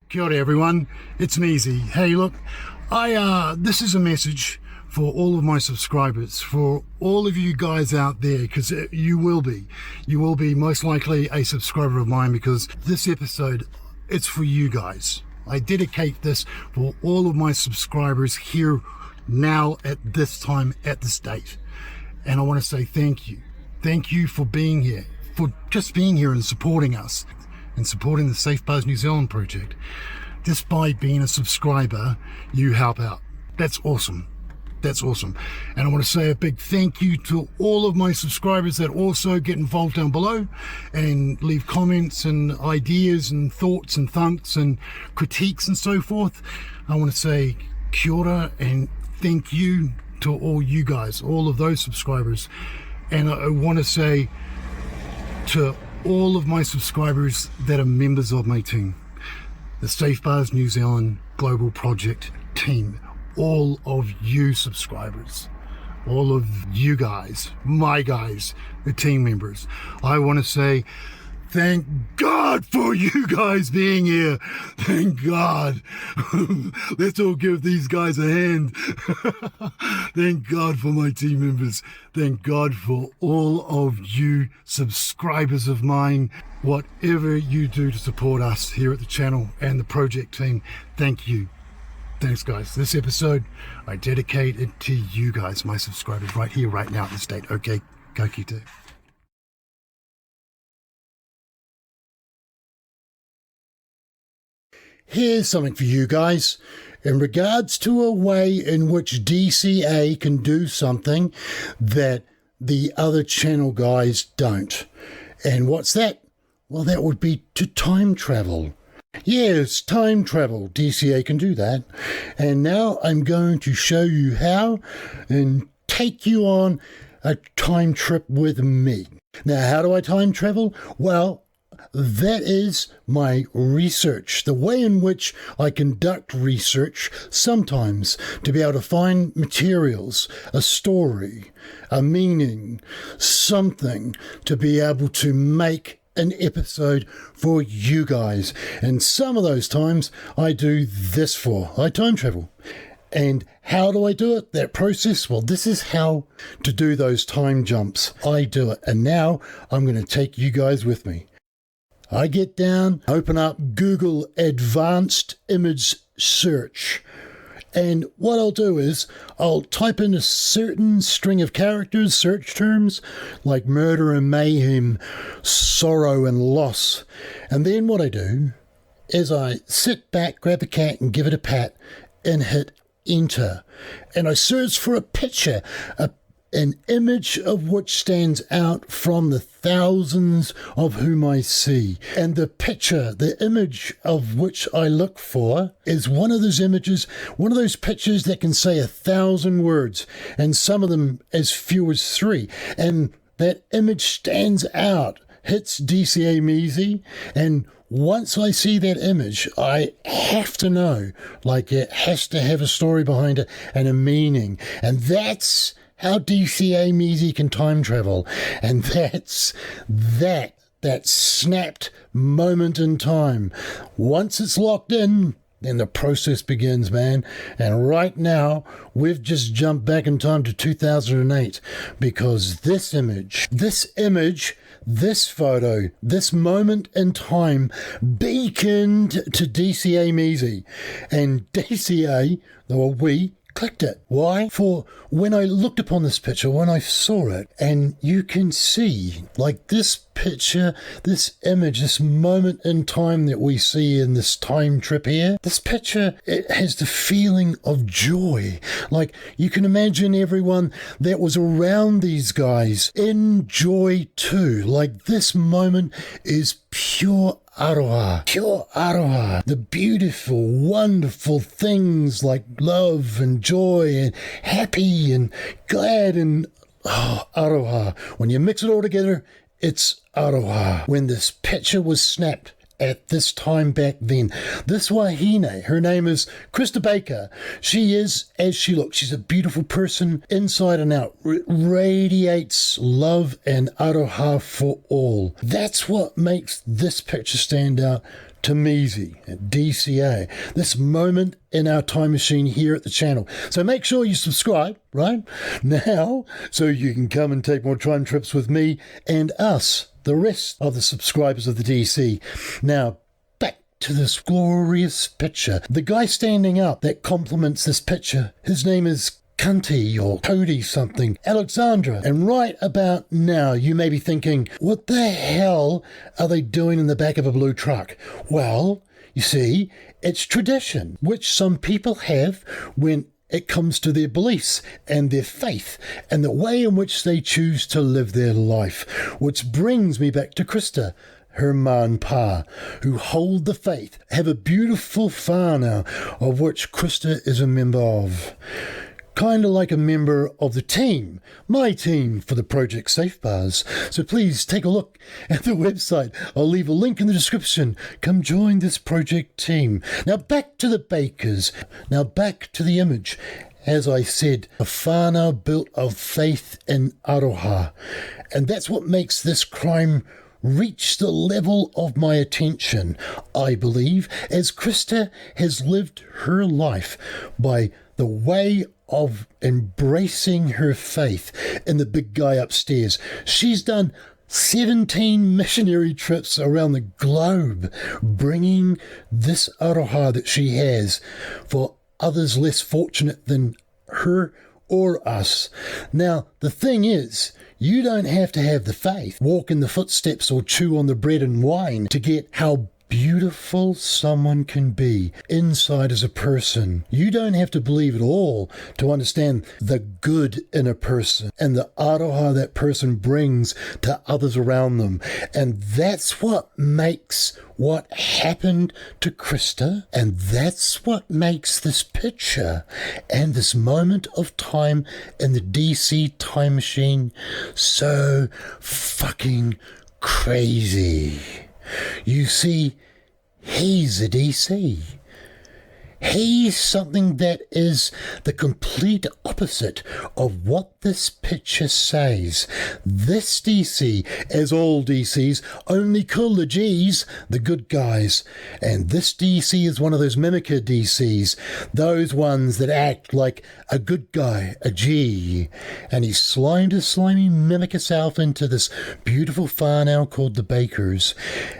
Kia ora everyone, it's MEEzi. Hey look, this is a message for all of my subscribers, for all of you guys out there, because you will be most likely a subscriber of mine, because this episode, it's for you guys. I dedicate this for all of my subscribers here now at this time, at this date. And I want to say thank you. Thank you for being here, for just being here and supporting us and supporting the Safe Bars New Zealand project. Just by being a subscriber, you help out. That's awesome. That's awesome. And I want to say a big thank you to all of my subscribers that also get involved down below and leave comments and ideas and thoughts and thunks and critiques and so forth. I want to say kia ora and thank you to all you guys, all of those subscribers. And I want to say to all of my subscribers that are members of my team, the Safe Bars New Zealand Global Project team, all of you subscribers, all of you guys, my guys, the team members, I want to say thank God for you guys being here. Thank God. Let's all give these guys a hand. Thank God for my team members. Thank God for all of you subscribers of mine. Whatever you do to support us here at the channel and the project team, thank you. Thanks guys. This episode, I dedicate it to you guys, my subscribers, right here, right now at this date. Okay, go Kita. Here's something for you guys in regards to a way in which DCA can do something that the other channel guys don't. And what's that? Well, that would be to time travel. Yes, time travel. DCA can do that. And now I'm going to show you how and take you on a time trip with me. Now, how do I time travel? Well, that is my research, the way in which I conduct research sometimes to be able to find materials, a story, a meaning, something to be able to make an episode for you guys. And some of those times I do this for. I time travel. And how do I do it? That process? Well, this is how to do those time jumps. I do it. And now I'm going to take you guys with me. I get down, open up Google Advanced Image Search. And what I'll do is I'll type in a certain string of characters, search terms, like murder and mayhem, sorrow and loss. And then what I do is I sit back, grab the cat and give it a pat and hit enter. And I search for a picture, an image of which stands out from the thousands of whom I see. And the picture, the image of which I look for is one of those images, one of those pictures that can say 1,000 words, and some of them as few as 3. And that image stands out, hits DCA MEEzi, and once I see that image, I have to know, like it has to have a story behind it and a meaning. And that's how DCA MEEzi can time travel. And that's that snapped moment in time. Once it's locked in, then the process begins, man. And right now, we've just jumped back in time to 2008, because this image, this photo, this moment in time beaconed to DCA MEEzi. And DCA, we clicked it. Why? For when I looked upon this picture, when I saw it, and you can see, like this picture, this image, this moment in time that we see in this time trip here, this picture, it has the feeling of joy. Like you can imagine everyone that was around these guys in joy too. Like this moment is pure aroha. Pure aroha. The beautiful, wonderful things like love and joy and happy and glad and aroha. When you mix it all together, it's aroha. When this picture was snapped at this time back then, this Wahine, her name is Christa Baker. She is as she looks. She's a beautiful person inside and out. Radiates love and aroha for all. That's what makes this picture stand out to MEEzi at DCA, this moment in our time machine here at the channel. So make sure you subscribe right now so you can come and take more time trips with me and us, the rest of the subscribers of the DC. Now, back to this glorious picture. The guy standing up that complements this picture, his name is Cunty or Cody something, Alexandra. And right about now, you may be thinking, what the hell are they doing in the back of a blue truck? Well, you see, it's tradition, which some people have when it comes to their beliefs and their faith and the way in which they choose to live their life. Which brings me back to Christa, her ma and pa, who hold the faith, have a beautiful whanau of which Christa is a member of. Kind of like a member of the team, my team for the Project Safe Bars. So please take a look at the website. I'll leave a link in the description. Come join this project team. Now back to the Bakers. Now back to the image. As I said, a whanau built of faith in aroha. And that's what makes this crime reach the level of my attention, I believe, as Christa has lived her life by the way of embracing her faith in the big guy upstairs. She's done 17 missionary trips around the globe, bringing this aroha that she has for others less fortunate than her or us. Now, the thing is, you don't have to have the faith, walk in the footsteps or chew on the bread and wine to get how beautiful someone can be inside as a person. You don't have to believe it all to understand the good in a person and the aroha that person brings to others around them. And that's what makes what happened to Christa, and that's what makes this picture and this moment of time in the DC Time Machine so fucking crazy. You see, he's a DC. He's something that is the complete opposite of what this picture says. This DC, as all DCs, only kill the G's, the good guys. And this DC is one of those mimicker DCs, those ones that act like a good guy, a G. And he slimed his slimy mimicker self into this beautiful whanau called the Bakers,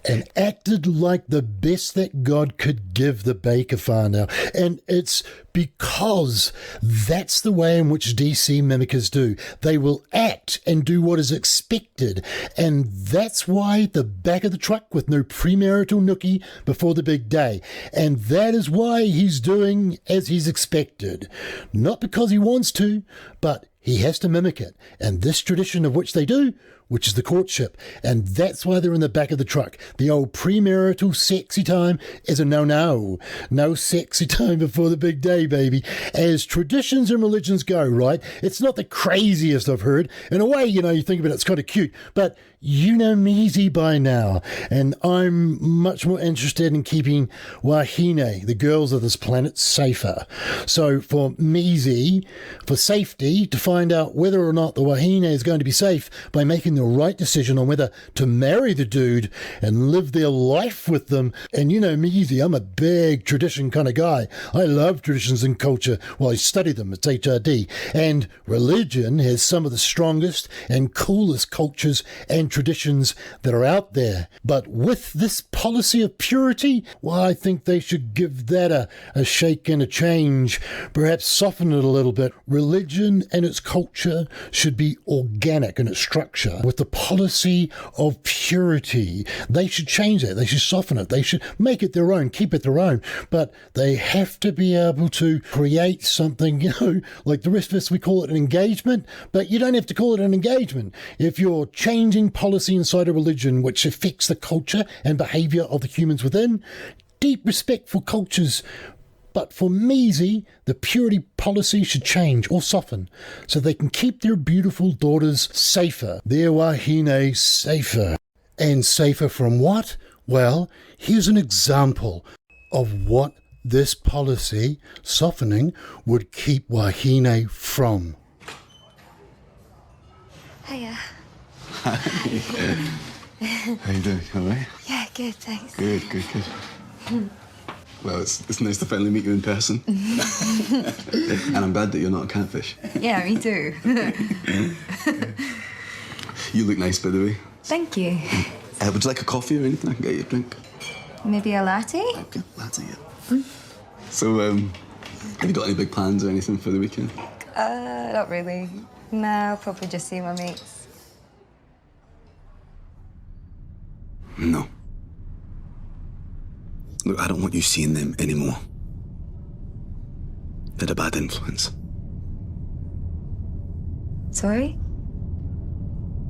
and acted like the best that God could give the Baker whanau. And it's because that's the way in which DC mimickers do. They will act and do what is expected. And that's why the back of the truck with no premarital nookie before the big day. And that is why he's doing as he's expected. Not because he wants to, but he has to mimic it. And this tradition of which they do, which is the courtship. And that's why they're in the back of the truck. The old premarital sexy time is a no-no. No sexy time before the big day, baby. As traditions and religions go, right? It's not the craziest I've heard. In a way, you think about it, it's kind of cute. But you know MEEzi by now. And I'm much more interested in keeping Wahine, the girls of this planet, safer. So for MEEzi, for safety, to find out whether or not the Wahine is going to be safe by making the right decision on whether to marry the dude and live their life with them. And you know MEEzi, I'm a big tradition kind of guy. I love traditions and culture. Well, I study them. It's HRD. And religion has some of the strongest and coolest cultures and traditions that are out there. But with this policy of purity, well, I think they should give that a shake and a change, perhaps soften it a little bit. Religion and its culture should be organic in its structure. With the policy of purity, they should change that. They should soften it. They should make it their own, keep it their own. But they have to be able to create something, like the rest of us, we call it an engagement, but you don't have to call it an engagement. If you're changing policy inside a religion which affects the culture and behavior of the humans within, deep respect for cultures. But for MEEzi, the purity policy should change or soften so they can keep their beautiful daughters safer, their wahine safer. And safer from what? Well, here's an example of what this policy, softening, would keep wahine from. Hiya. How you doing? All right? Yeah, Good, thanks. Good. Well, it's nice to finally meet you in person. And I'm glad that you're not a catfish. Yeah, me too. You look nice, by the way. Thank you. Would you like a coffee or anything? I can get you a drink. Maybe a latte? Okay, latte, yeah. So, have you got any big plans or anything for the weekend? Not really. No, I'll probably just see my mates. No. Look, I don't want you seeing them anymore. They're a bad influence. Sorry?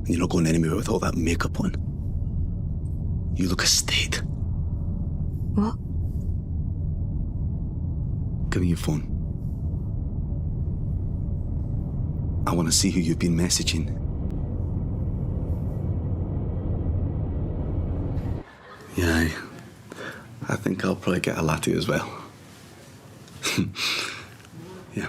You're not going anywhere with all that makeup on. You look a state. What? Give me your phone. I want to see who you've been messaging. Yeah, I think I'll probably get a latte as well. Yeah.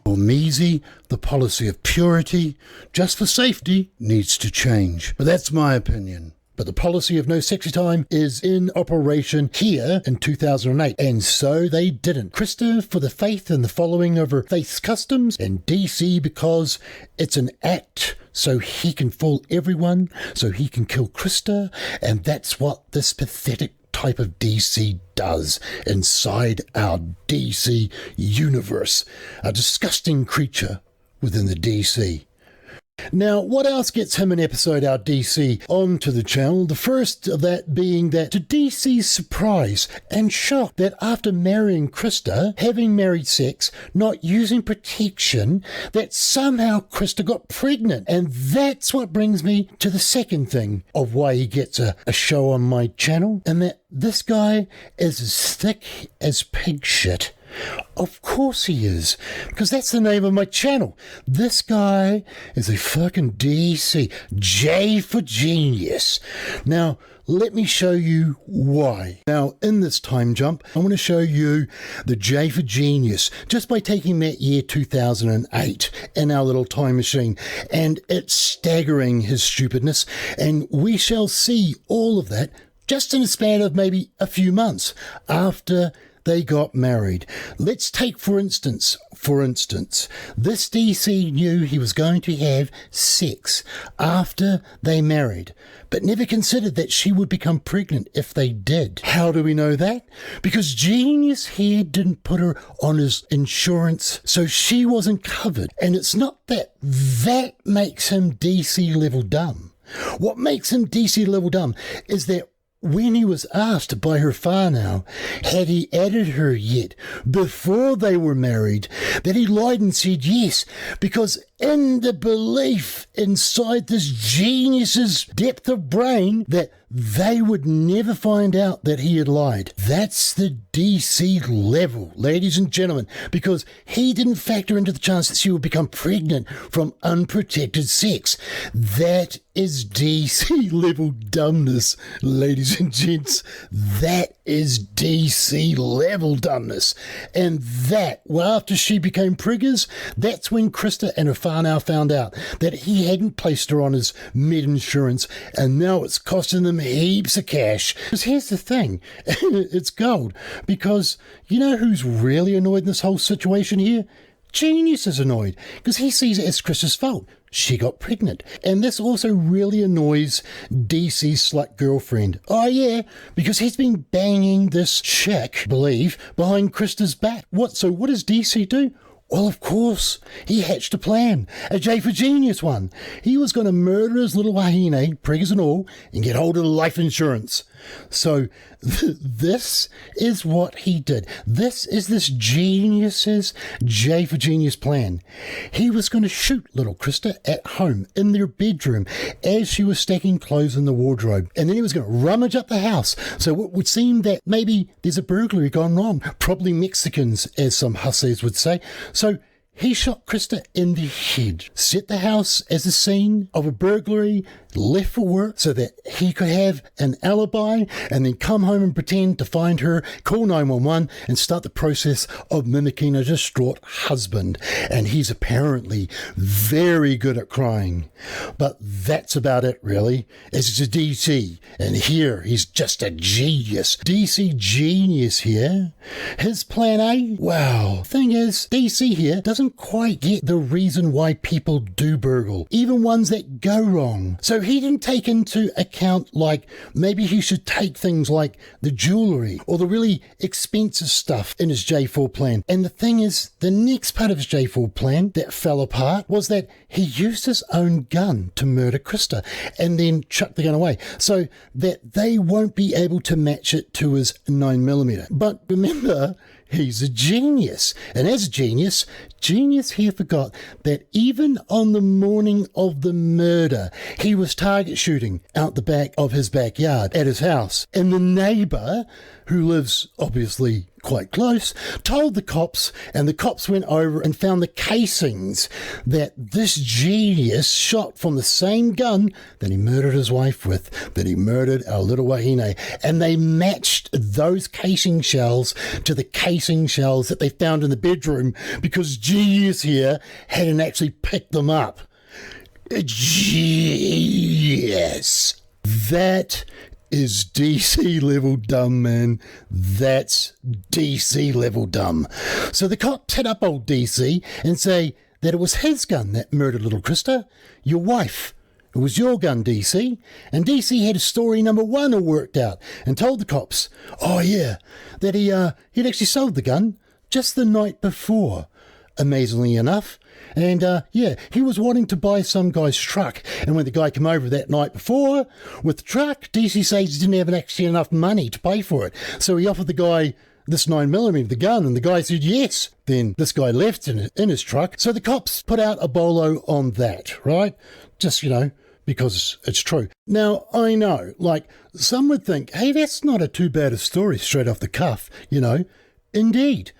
For MEEzi, the policy of purity, just for safety, needs to change. But that's my opinion. But the policy of no sexy time is in operation here in 2008. And so they didn't. Christa for the faith and the following of her faith's customs, and DC because it's an act so he can fool everyone, so he can kill Christa. And that's what this pathetic type of DC does inside our DC universe. A disgusting creature within the DC. Now, what else gets him an episode out DC onto the channel? The first of that being that to DC's surprise and shock that after marrying Christa, having married sex, not using protection, that somehow Christa got pregnant. And that's what brings me to the second thing of why he gets a show on my channel, and that this guy is as thick as pig shit. Of course he is, because that's the name of my channel. This guy is a fucking DC. J for genius. Now, let me show you why. Now, in this time jump, I want to show you the J for genius just by taking that year 2008 in our little time machine. And it's staggering his stupidness. And we shall see all of that just in a span of maybe a few months after they got married. Let's take, for instance, this DC knew he was going to have sex after they married, but never considered that she would become pregnant if they did. How do we know that? Because Genius here didn't put her on his insurance, so she wasn't covered. And it's not that makes him DC level dumb. What makes him DC level dumb is that when he was asked by her Whanau, had he added her yet before they were married, that he lied and said yes, because in the belief inside this genius's depth of brain that they would never find out that he had lied. That's the DC level, ladies and gentlemen, because he didn't factor into the chance that she would become pregnant from unprotected sex. That is DC level dumbness, ladies and gents. That is DC level dumbness. And that, well, after she became priggers, that's when Christa and her Whanau found out that he hadn't placed her on his med insurance, and now it's costing them heaps of cash. Because here's the thing, it's gold, because you know who's really annoyed in this whole situation here? Genius is annoyed, because he sees it as Chris's fault. She got pregnant. And this also really annoys DC's slut girlfriend. Oh yeah, because he's been banging this chick, believe, behind Christa's back. So what does DC do? Well, of course, he hatched a plan, a J for genius one. He was going to murder his little Wahine, priggers and all, and get hold of the life insurance. So this is what he did. This is this genius's J for genius plan. He was going to shoot little Christa at home in their bedroom as she was stacking clothes in the wardrobe. And then he was going to rummage up the house. So it would seem that maybe there's a burglary gone wrong. Probably Mexicans, as some hussies would say. So he shot Christa in the head, set the house as a scene of a burglary, left for work so that he could have an alibi and then come home and pretend to find her, call 911 and start the process of mimicking a distraught husband. And he's apparently very good at crying. But that's about it, really, as it's a DC. And here, he's just a genius. DC genius here. His plan A? Wow. Thing is, DC here doesn't quite get the reason why people do burgle, even ones that go wrong. So he didn't take into account, like, maybe he should take things like the jewellery or the really expensive stuff in his J4 plan. And the thing is, the next part of his J4 plan that fell apart was that he used his own gun to murder Christa and then chuck the gun away so that they won't be able to match it to his 9mm. But remember, he's a genius. And as a genius here forgot that even on the morning of the murder, he was target shooting out the back of his backyard at his house. And the neighbour, who lives obviously quite close, told the cops, and the cops went over and found the casings that this genius shot from the same gun that he murdered his wife with, that he murdered our little Wahine. And they matched those casing shells to the casing shells that they found in the bedroom because genius here hadn't actually picked them up. Genius. That is DC level dumb, man. That's DC level dumb. So the cops hit up old DC and say that it was his gun that murdered little Christa, your wife. It was your gun, DC. And DC had story number 1 all worked out and told the cops, oh yeah, that he'd actually sold the gun just the night before, amazingly enough. And he was wanting to buy some guy's truck. And when the guy came over that night before with the truck, DC says he didn't have actually enough money to pay for it. So he offered the guy this 9mm, the gun, and the guy said yes. Then this guy left in his truck. So the cops put out a bolo on that, right? Just, because it's true. Now, I know, like, some would think, hey, that's not too bad a story straight off the cuff, Indeed.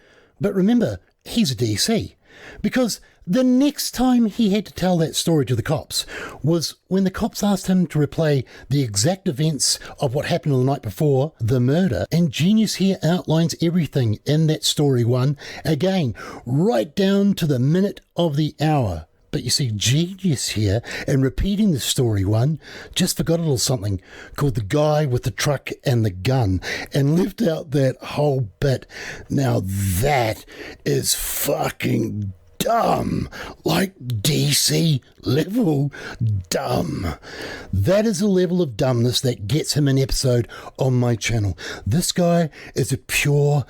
But remember, he's a DC. Because the next time he had to tell that story to the cops was when the cops asked him to replay the exact events of what happened the night before the murder. And Genius here outlines everything in that story 1 again, right down to the minute of the hour. But you see, Genius here, in repeating the story 1, just forgot a little something called the guy with the truck and the gun, and left out that whole bit. Now that is fucking dumb, like DC level dumb. That is a level of dumbness that gets him an episode on my channel. This guy is a pure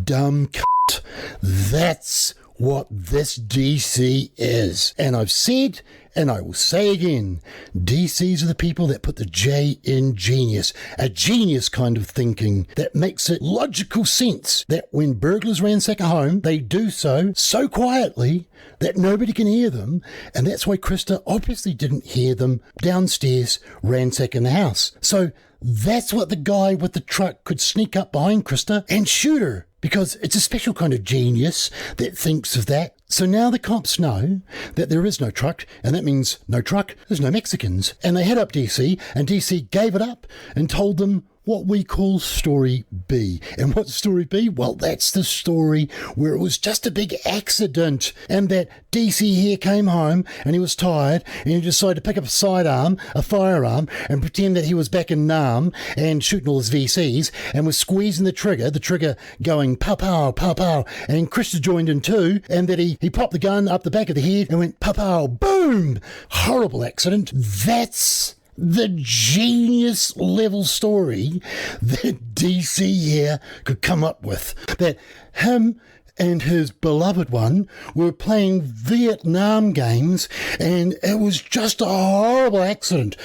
dumb cunt. That's what this DC is. And I've said, and I will say again, DCs are the people that put the J in genius, a genius kind of thinking that makes it logical sense that when burglars ransack a home, they do so quietly that nobody can hear them, and that's why Christa obviously didn't hear them downstairs ransacking the house. So that's what the guy with the truck could sneak up behind Christa and shoot her, because it's a special kind of genius that thinks of that. So now the cops know that there is no truck, and that means no truck, there's no Mexicans. And they hit up DC, and DC gave it up and told them what we call story B. And what's story B? Well, that's the story where it was just a big accident, and that DC here came home and he was tired and he decided to pick up a firearm, and pretend that he was back in Nam and shooting all his VCs, and was squeezing the trigger going pow pow pow pow, and Christa joined in too, and that he popped the gun up the back of the head and went pow pow boom. Horrible accident. That's the genius level story that DC here could come up with. That him and his beloved one were playing Vietnam games, and it was just a horrible accident.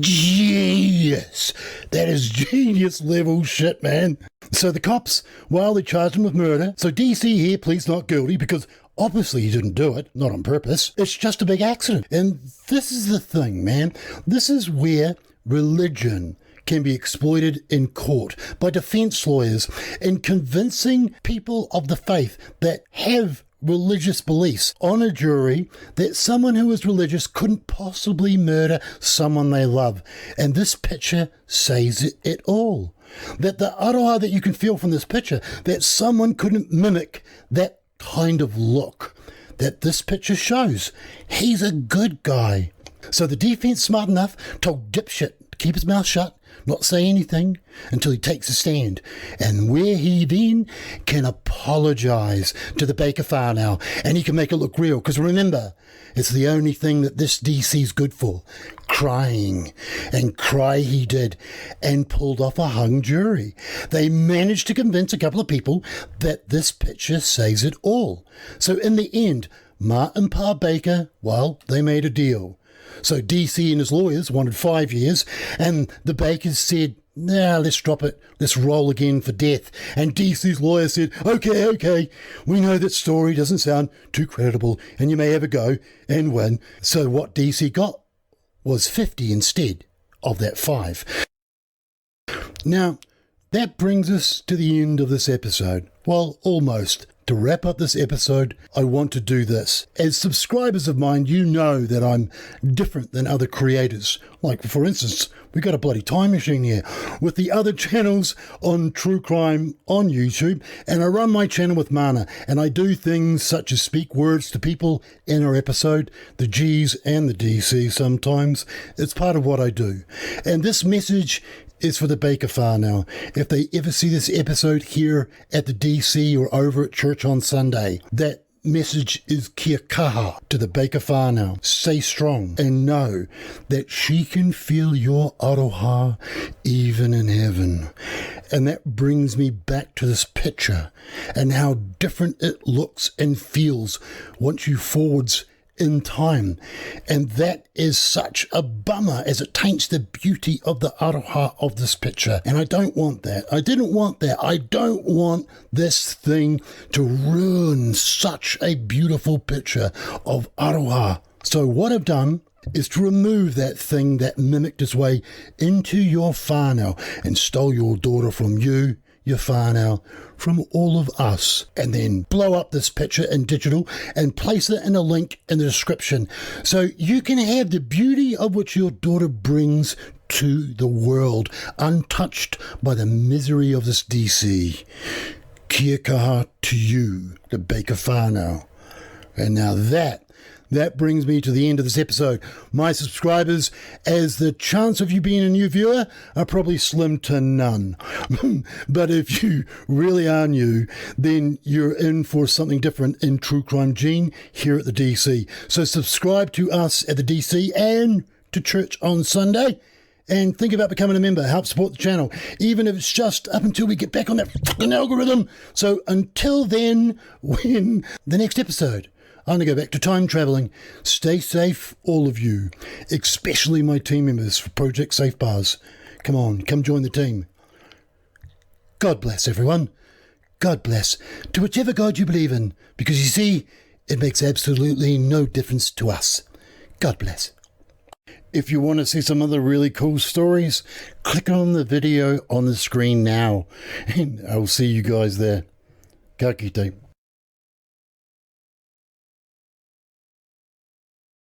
Genius. That is genius level shit, man. So the cops, well, they charged him with murder. So DC here pleads not guilty because obviously he didn't do it, not on purpose. It's just a big accident. And this is the thing, man. This is where religion can be exploited in court by defense lawyers in convincing people of the faith that have religious beliefs on a jury that someone who is religious couldn't possibly murder someone they love. And this picture says it all. That the aroha that you can feel from this picture, that someone couldn't mimic that kind of look that this picture shows. He's a good guy. So the defense, smart enough, told dipshit to keep his mouth shut, not say anything until he takes a stand, and where he then can apologise to the Baker Whanau, and he can make it look real, because remember, it's the only thing that this DC's good for, crying. And cry he did, and pulled off a hung jury. They managed to convince a couple of people that this picture says it all. So in the end, Ma and Pa Baker, well, they made a deal. So DC and his lawyers wanted 5 years, and the Bakers said, nah, let's drop it. Let's roll again for death. And DC's lawyer said, okay, we know that story doesn't sound too credible, and you may have a go and win. So what DC got was 50 instead of that 5. Now, that brings us to the end of this episode. Well, almost. To wrap up this episode, I want to do this. As subscribers of mine, you know that I'm different than other creators. Like, for instance, we got a bloody time machine here with the other channels on true crime on YouTube, and I run my channel with Mana, and I do things such as speak words to people in our episode, the G's and the DC sometimes. It's part of what I do. And this message is for the Baker Whanau. If they ever see this episode here at the DC or over at church on Sunday, that message is kia kaha to the Baker Whanau. Stay strong and know that she can feel your aroha even in heaven. And that brings me back to this picture and how different it looks and feels once you forwards in time, and that is such a bummer as it taints the beauty of the aroha of this picture, and I don't want that. I didn't want that. I don't want this thing to ruin such a beautiful picture of aroha. So what I've done is to remove that thing that mimicked its way into your whānau and stole your daughter from you, your whānau, from all of us, and then blow up this picture in digital and place it in a link in the description so you can have the beauty of which your daughter brings to the world, untouched by the misery of this DC. Kia kaha to you, the Baker Whanau. And now that brings me to the end of this episode. My subscribers, as the chance of you being a new viewer, are probably slim to none. But if you really are new, then you're in for something different in True Crime Gene here at the DC. So subscribe to us at the DC and to church on Sunday. And think about becoming a member. Help support the channel, even if it's just up until we get back on that fucking algorithm. So until then, when the next episode, I'm going to go back to time travelling. Stay safe, all of you, especially my team members for Project Safe Bars. Come on, come join the team. God bless, everyone. God bless. To whichever God you believe in, because you see, it makes absolutely no difference to us. God bless. If you want to see some other really cool stories, click on the video on the screen now, and I'll see you guys there. Ka kite.